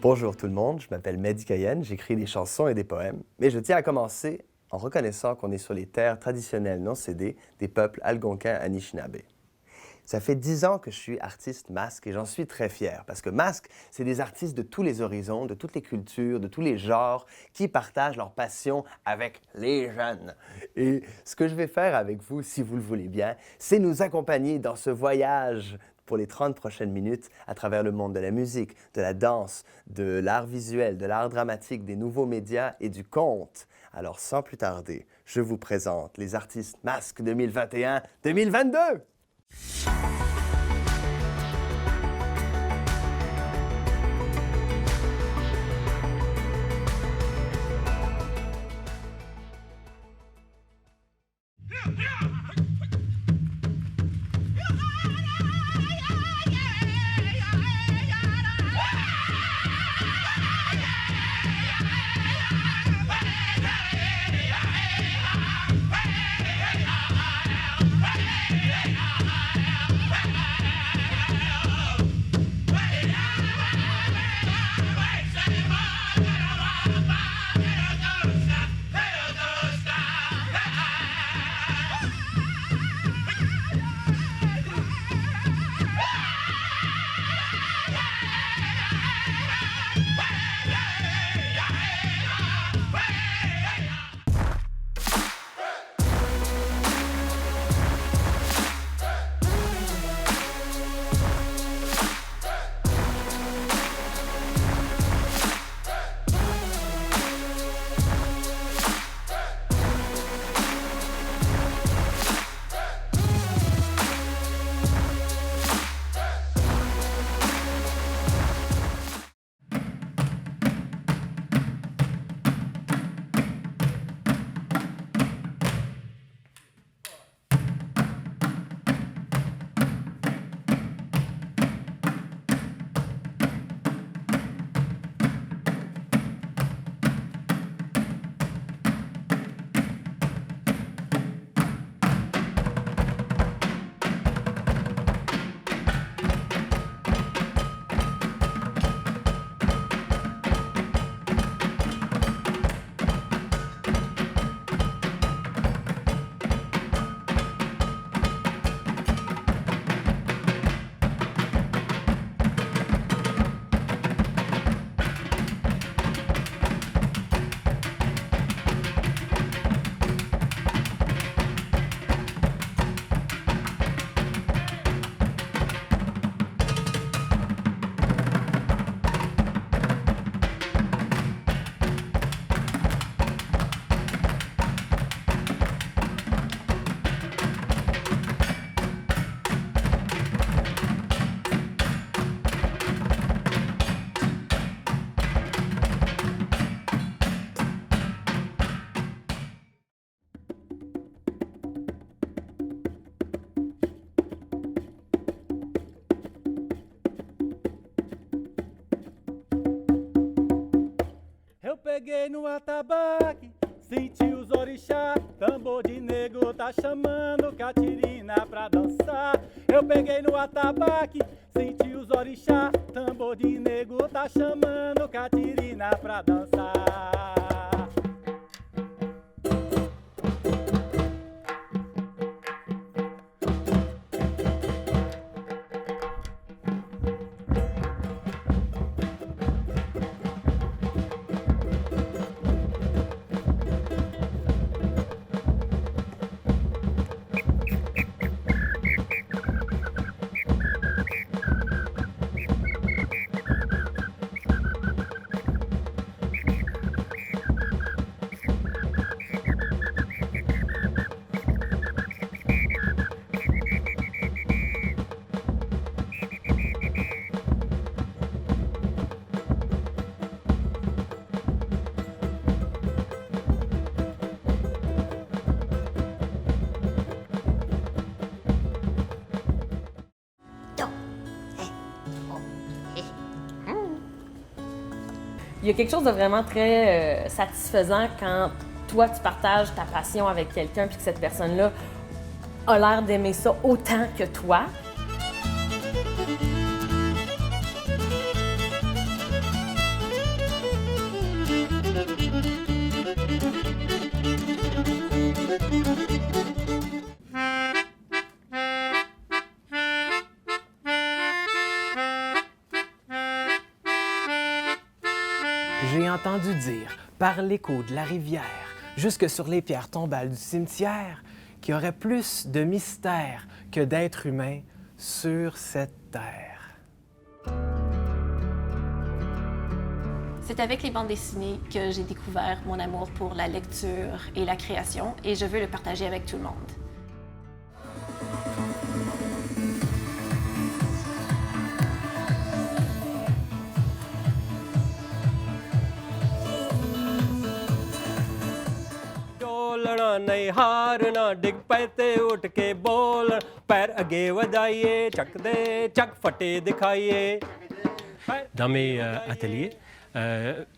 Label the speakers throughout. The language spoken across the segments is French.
Speaker 1: Bonjour tout le monde, je m'appelle Mehdi Cayenne, j'écris des chansons et des poèmes, mais je tiens à commencer en reconnaissant qu'on est sur les terres traditionnelles non cédées des peuples algonquins Anishinaabe. Ça fait 10 ans que je suis artiste masque et j'en suis très fier parce que masque, c'est des artistes de tous les horizons, de toutes les cultures, de tous les genres qui partagent leur passion avec les jeunes. Et ce que je vais faire avec vous, si vous le voulez bien, c'est nous accompagner dans ce voyage pour les 30 prochaines minutes à travers le monde de la musique, de la danse, de l'art visuel, de l'art dramatique, des nouveaux médias et du conte. Alors sans plus tarder, je vous présente les artistes masques 2021-2022!
Speaker 2: Eu peguei no atabaque, senti os orixá, tambor de nego tá chamando Catirina pra dançar. Eu peguei no atabaque, senti os orixá, tambor de nego tá chamando Catirina pra dançar.
Speaker 3: Il y a quelque chose de vraiment très satisfaisant quand toi, tu partages ta passion avec quelqu'un puis que cette personne-là a l'air d'aimer ça autant que toi.
Speaker 4: J'ai entendu dire, par l'écho de la rivière, jusque sur les pierres tombales du cimetière, qu'il y aurait plus de mystères que d'êtres humains sur cette terre.
Speaker 5: C'est avec les bandes dessinées que j'ai découvert mon amour pour la lecture et la création, et je veux le partager avec tout le monde.
Speaker 6: डोलना नहीं हारना डिग पैते उठ के बोल पैर आगे वधाइए चक दे चक फटे दिखाइए Dans mes ateliers,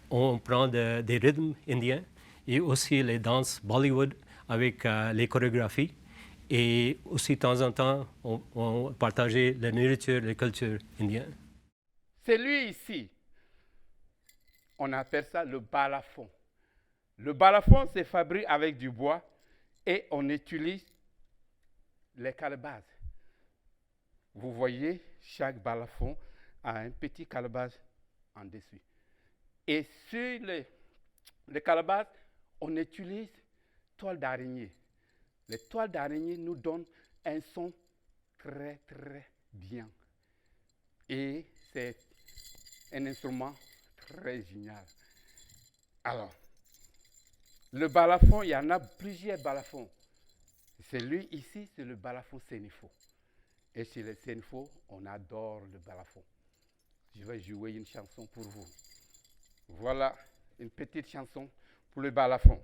Speaker 6: on prend des rythmes indiens et aussi les danses Bollywood avec les chorégraphies. Et aussi, de temps en temps, on partageait la nourriture, la culture indienne.
Speaker 7: Celui ici, on appelle ça le balafon. Le balafon se fabrique avec du bois et on utilise les calebasses. Vous voyez, chaque balafon a un petit calebasse en dessus. Et sur les calebasses, on utilise toile d'araignée. Les toiles d'araignée nous donnent un son très très bien. Et c'est un instrument très génial. Alors, le balafon, il y en a plusieurs balafons. Celui ici, c'est le balafon sénifo. Et chez les sénifo, on adore le balafon. Je vais jouer une chanson pour vous. Voilà une petite chanson pour le balafon.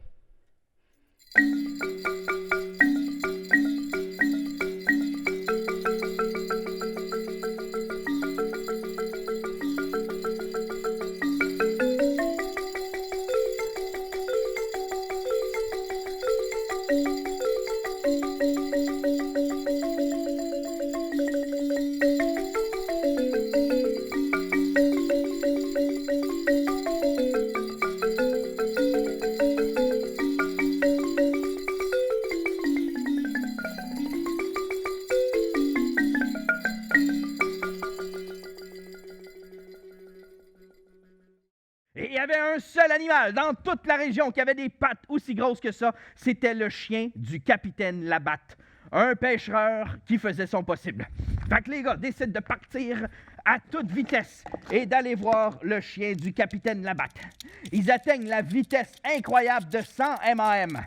Speaker 8: Et il y avait un seul animal dans toute la région qui avait des pattes aussi grosses que ça. C'était le chien du capitaine Labatte, un pêcheur qui faisait son possible. Fait que les gars décident de partir à toute vitesse et d'aller voir le chien du capitaine Labatte. Ils atteignent la vitesse incroyable de 100 MAM.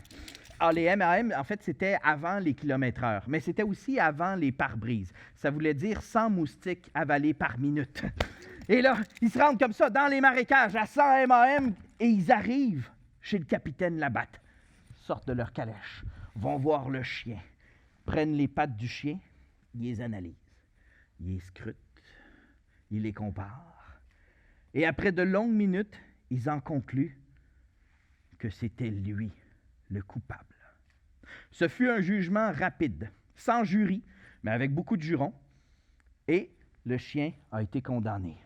Speaker 8: Alors, les MAM, en fait, c'était avant les kilomètres-heure, mais c'était aussi avant les pare-brises. Ça voulait dire 100 moustiques avalés par minute. Et là, ils se rendent comme ça dans les marécages à 100 MAM et ils arrivent chez le capitaine Labatte. Sortent de leur calèche, vont voir le chien, prennent les pattes du chien, ils les analysent, ils les scrutent, ils les comparent. Et après de longues minutes, ils en concluent que c'était lui, le coupable. Ce fut un jugement rapide, sans jury, mais avec beaucoup de jurons, et le chien a été condamné.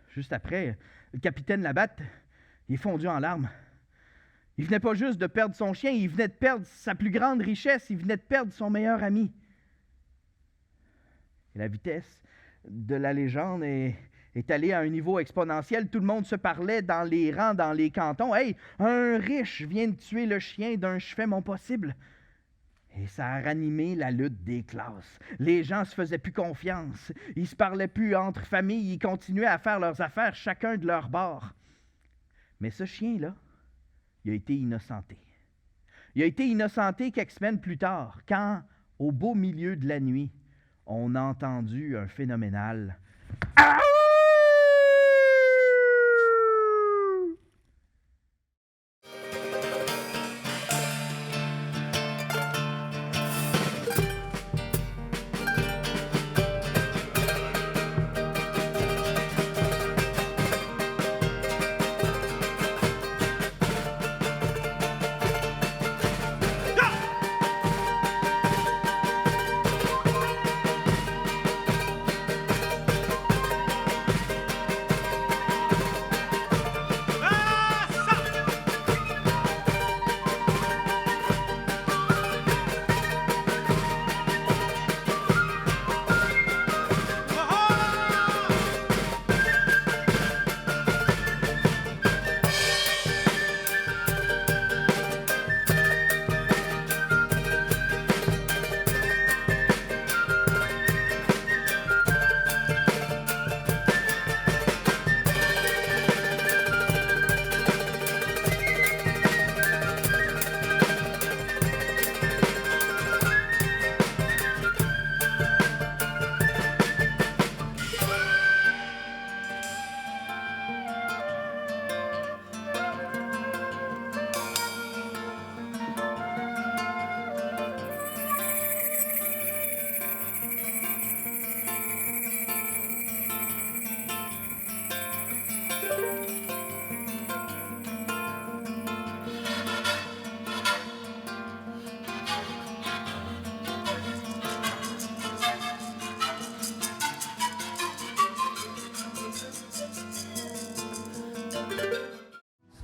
Speaker 8: Juste après, le capitaine Labatte, il est fondu en larmes. Il venait pas juste de perdre son chien, il venait de perdre sa plus grande richesse, il venait de perdre son meilleur ami. Et la vitesse de la légende est allée à un niveau exponentiel. Tout le monde se parlait dans les rangs, dans les cantons. « Hey, un riche vient de tuer le chien d'un je fais mon possible. » Et ça a ranimé la lutte des classes. Les gens se faisaient plus confiance. Ils se parlaient plus entre familles. Ils continuaient à faire leurs affaires, chacun de leur bord. Mais ce chien-là, il a été innocenté. Il a été innocenté quelques semaines plus tard, quand, au beau milieu de la nuit, on a entendu un phénoménal « Ah! »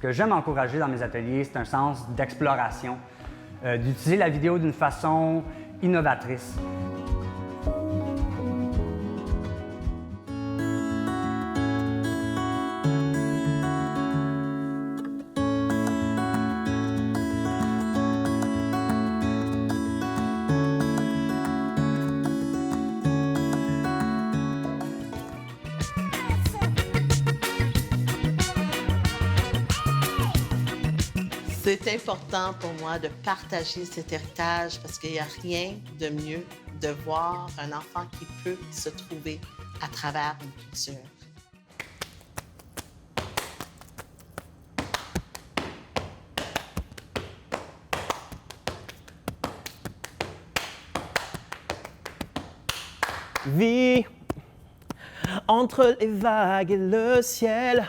Speaker 9: que j'aime encourager dans mes ateliers, c'est un sens d'exploration, d'utiliser la vidéo d'une façon innovatrice.
Speaker 10: C'est important pour moi de partager cet héritage parce qu'il n'y a rien de mieux de voir un enfant qui peut se trouver à travers une culture.
Speaker 4: Vie entre les vagues et le ciel,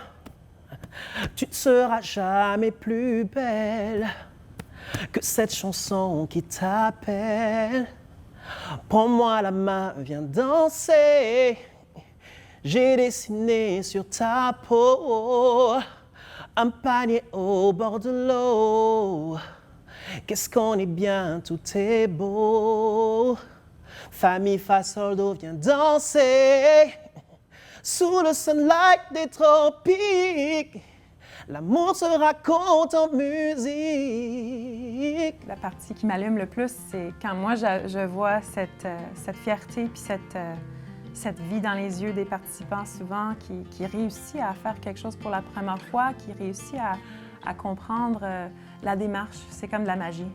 Speaker 4: tu ne seras jamais plus belle que cette chanson qui t'appelle. Prends-moi la main, viens danser. J'ai dessiné sur ta peau un panier au bord de l'eau. Qu'est-ce qu'on est bien, tout est beau. Famille, fa, sol, do, viens danser. Sous le sunlight des tropiques, l'amour se raconte en musique.
Speaker 11: La partie qui m'allume le plus, c'est quand moi je vois cette fierté puis cette vie dans les yeux des participants souvent qui réussit à faire quelque chose pour la première fois, qui réussit à comprendre la démarche. C'est comme de la magie.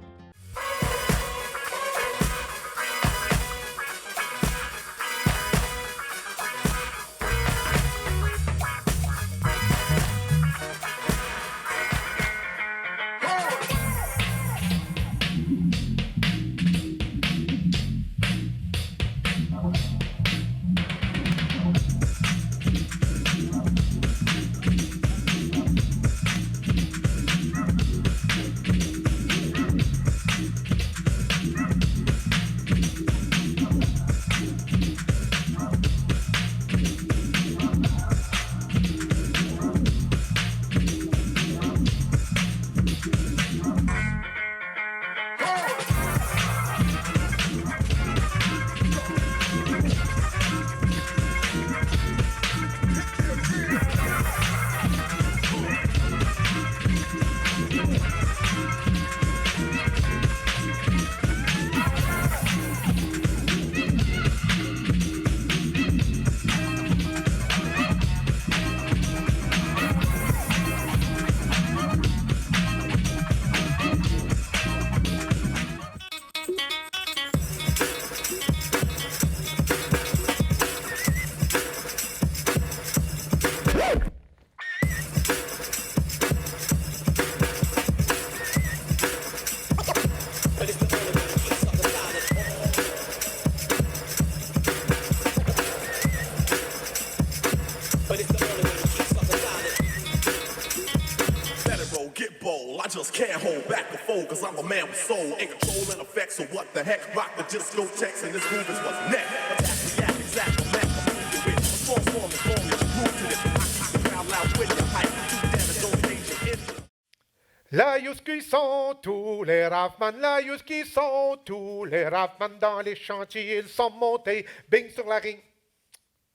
Speaker 12: I just can't hold back the foe, cause I'm a man with soul, ain't controlling effects, so what the heck? Rock the discotheques and this groove is what's next. Attack the yak, exact the man, I'm moving with. A strong form is strong, it's proof to this. I keep the crowd loud with your hype, too damage, don't change your interest.
Speaker 13: Là, qui sont tous les Raffman, là, qui sont tous les Raffman dans les chantiers, ils sont montés, bing sur la ring.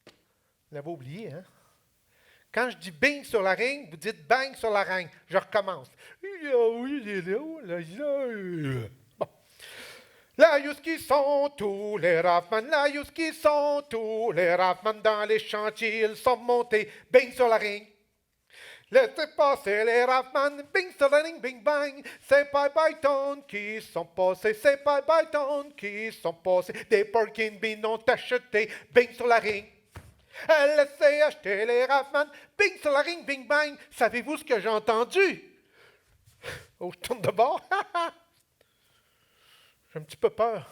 Speaker 13: Vous l'avez oublié, hein? Quand je dis bing sur la ring, vous dites bang sur la ring. Je recommence. Bon. Là, qui sont tous les Raffman, là, qui sont tous les Raffman dans les chantiers, ils sont montés, bing sur la ring. Laissez passer les Raffman, bing sur la ring, bing bang. C'est pas Byton qui sont passés, c'est pas Byton qui sont passés. Des Porkin Bean ont acheté, bing sur la ring. Laissez acheter les Raffman, bing sur la ring, bing bang. Savez-vous ce que j'ai entendu? Oh, je tourne de bord. J'ai un petit peu peur.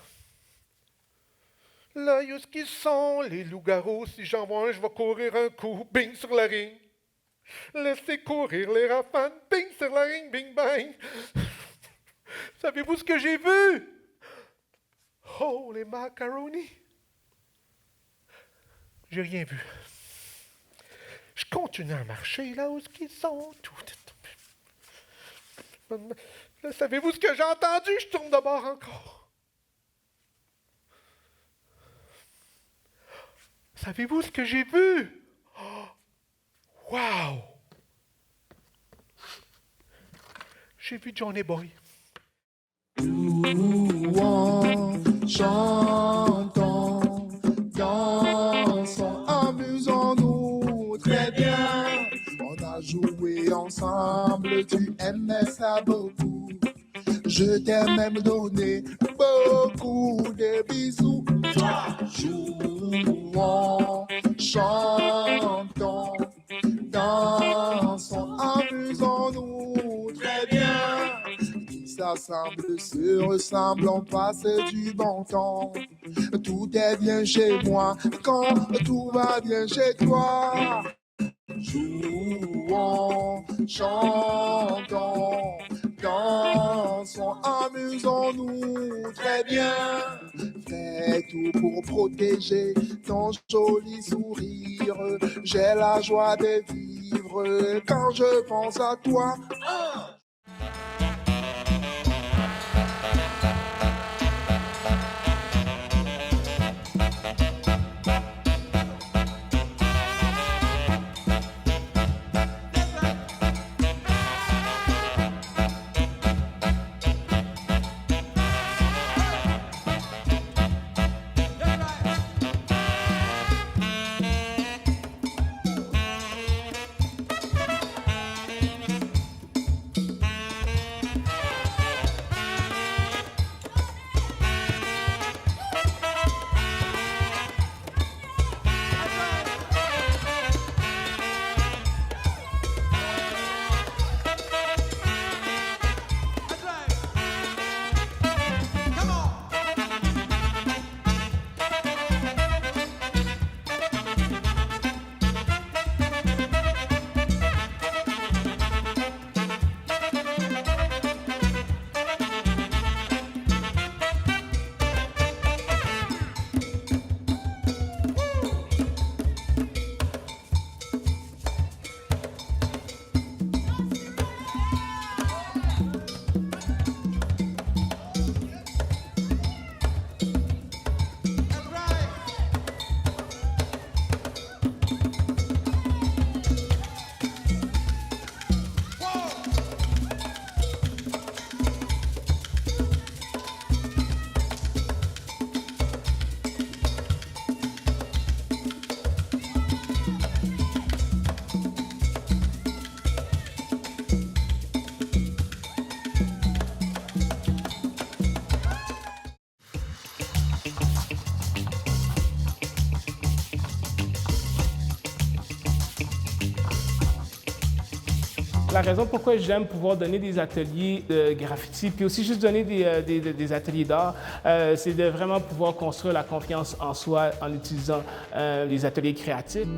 Speaker 13: Là, où est-ce qu'ils sont, les loups-garous? Si j'en vois un, je vais courir un coup, bing sur la ring. Laissez courir les Raffman, bing sur la ring, bing bang. Savez-vous ce que j'ai vu? Oh, les macaronis. J'ai rien vu. Je continue à marcher là où ils sont. Là, savez-vous ce que j'ai entendu? Je tourne de bord encore. Savez-vous ce que j'ai vu? Oh, wow! J'ai vu Johnny Boy.
Speaker 12: Chantons, dansons, amusons-nous très bien. On a joué ensemble, tu aimais ça beaucoup. Je t'ai même donné beaucoup de bisous. Jouons, chantons, dansons, amusons-nous très bien. Qui s'assemble se ressemble, on passe du bon temps. Tout est bien chez moi quand tout va bien chez toi. Jouons, chantons, dansons, amusons-nous très bien. Fais tout pour protéger ton joli sourire. J'ai la joie de vivre quand je pense à toi.
Speaker 14: La raison pourquoi j'aime pouvoir donner des ateliers de graffiti, puis aussi juste donner des ateliers d'art, c'est de vraiment pouvoir construire la confiance en soi en utilisant les ateliers créatifs.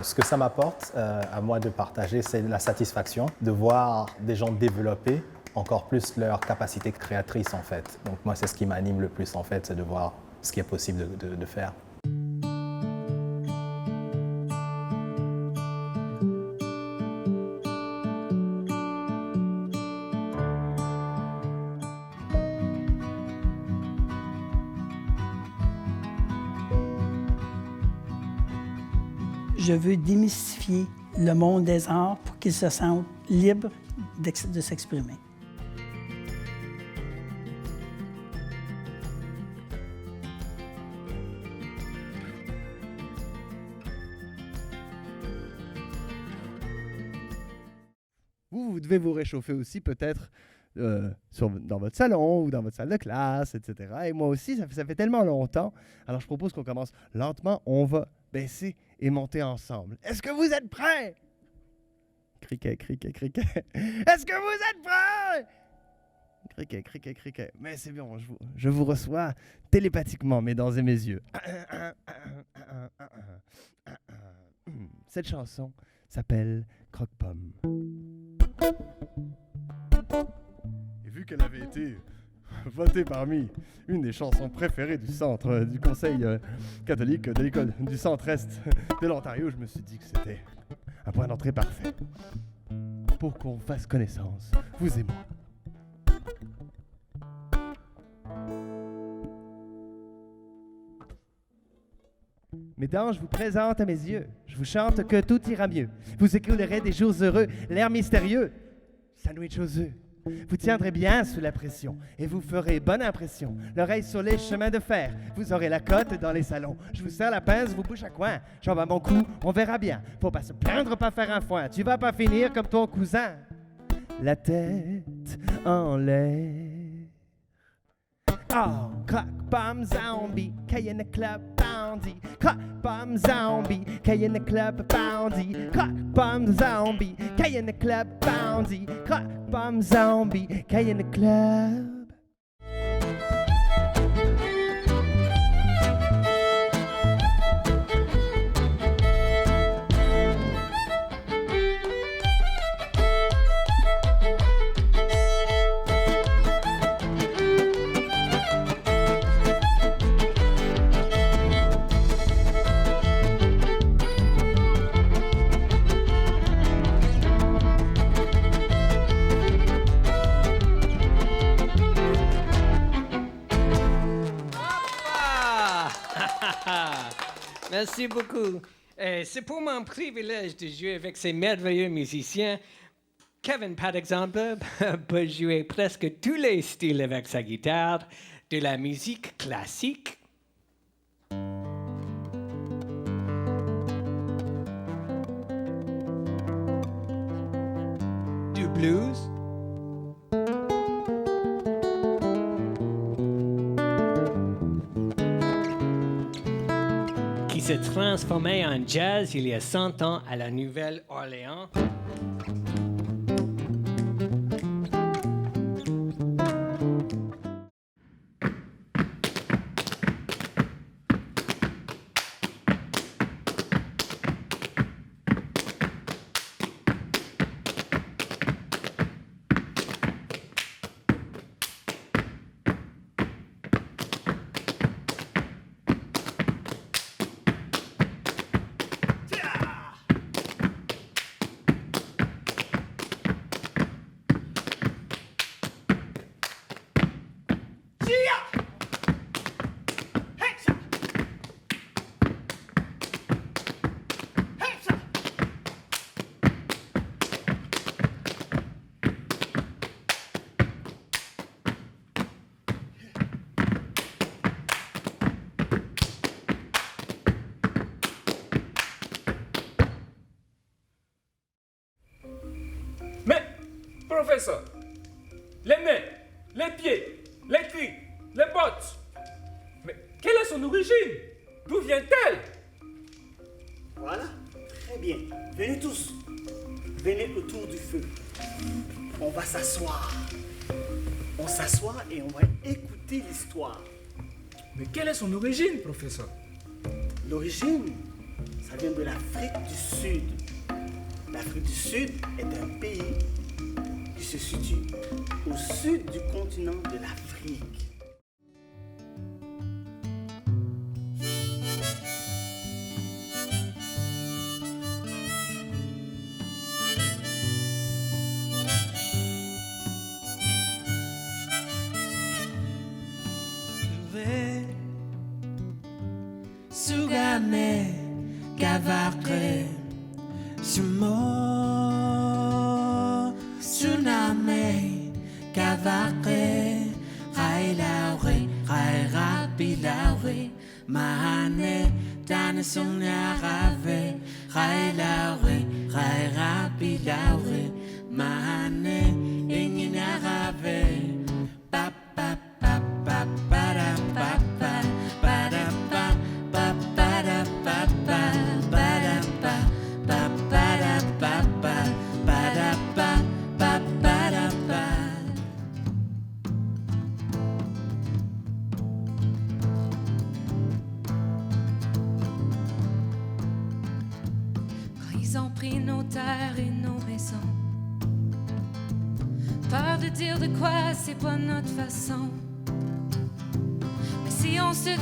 Speaker 15: Ce que ça m'apporte à moi de partager, c'est la satisfaction de voir des gens développer encore plus leur capacité créatrice en fait. Donc moi, c'est ce qui m'anime le plus en fait, c'est de voir ce qui est possible de faire.
Speaker 16: Je veux démystifier le monde des arts pour qu'ils se sentent libres de s'exprimer.
Speaker 1: Vous devez vous réchauffer aussi peut-être dans votre salon ou dans votre salle de classe, etc. Et moi aussi, ça fait tellement longtemps. Alors je propose qu'on commence lentement. On va baisser et monter ensemble. Est-ce que vous êtes prêts? Criquet, criquet, criquet. Est-ce que vous êtes prêts? Criquet. Mais c'est bien, je vous reçois télépathiquement, mes dents et mes yeux. Cette chanson s'appelle Croque-Pomme. Et vu qu'elle avait été votée parmi une des chansons préférées du centre, du conseil catholique de l'école du centre-est de l'Ontario, je me suis dit que c'était un point d'entrée parfait pour qu'on fasse connaissance, vous et moi. Mesdames, je vous présente à mes yeux. Je vous chante que tout ira mieux. Vous écoulerez des jours heureux, l'air mystérieux. Sandwich aux œufs. Vous tiendrez bien sous la pression et vous ferez bonne impression. L'oreille sur les chemins de fer, vous aurez la cote dans les salons. Je vous serre la pince, vous bouche à coin. J'en bats mon cou, on verra bien. Faut pas se plaindre, pas faire un foin. Tu vas pas finir comme ton cousin. La tête en l'air. Oh, croque-pomme zombie, Cayenne Club Bounty. Croque-pomme zombie, Cayenne Club Bounty. Croque-pomme zombie, Cayenne Club Bounty. Croque-pomme zombie, Cayenne Club.
Speaker 17: Merci beaucoup. C'est pour mon privilège de jouer avec ces merveilleux musiciens. Kevin, par exemple, peut jouer presque tous les styles avec sa guitare, de la musique classique, du blues, qui s'est transformé en jazz il y a 100 ans à la Nouvelle-Orléans.
Speaker 18: Professeur, les mains, les pieds, les cris, les bottes. Mais quelle est son origine? D'où vient-elle?
Speaker 19: Voilà, très bien. Venez tous. Venez autour du feu. On va s'asseoir. On s'assoit et on va écouter l'histoire.
Speaker 18: Mais quelle est son origine, professeur?
Speaker 19: L'origine, ça vient de l'Afrique du Sud. L'Afrique du Sud est un pays qui se situe au sud du continent de l'Afrique.
Speaker 20: Sugame Gavakre Sumo Tsunami Gavakre Railaure Rairabilaure Mahane Dane Sunyarave Railaure Rairabilaure Mahane Inginarave
Speaker 21: ont pris nos terres et nos maisons. Peur de dire de quoi, c'est pas notre façon. Mais si on se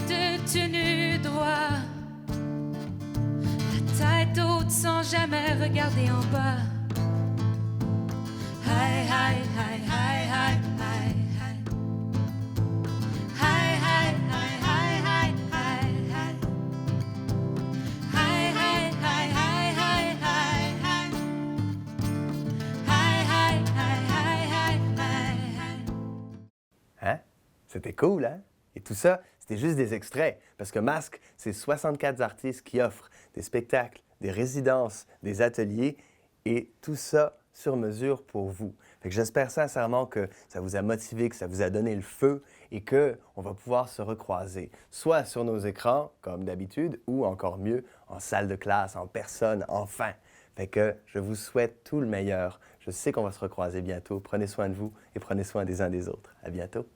Speaker 21: tenait droit, la tête haute sans jamais regarder en bas. Hi, hi, hi, hi, hi, hi, hi. Hi, hi, hi, hi, hi, hi, hi. Hi, hi, hi, hi, hi, hi, hi. Hi, hi, hi, hi, hi, hi, hi.
Speaker 1: Hein? C'était cool, hein? Et tout ça, c'était juste des extraits, parce que Masque, c'est 64 artistes qui offrent des spectacles, des résidences, des ateliers, et tout ça sur mesure pour vous. Fait que j'espère sincèrement que ça vous a motivé, que ça vous a donné le feu et qu'on va pouvoir se recroiser, soit sur nos écrans, comme d'habitude, ou encore mieux, en salle de classe, en personne, enfin. Fait que je vous souhaite tout le meilleur. Je sais qu'on va se recroiser bientôt. Prenez soin de vous et prenez soin des uns des autres. À bientôt.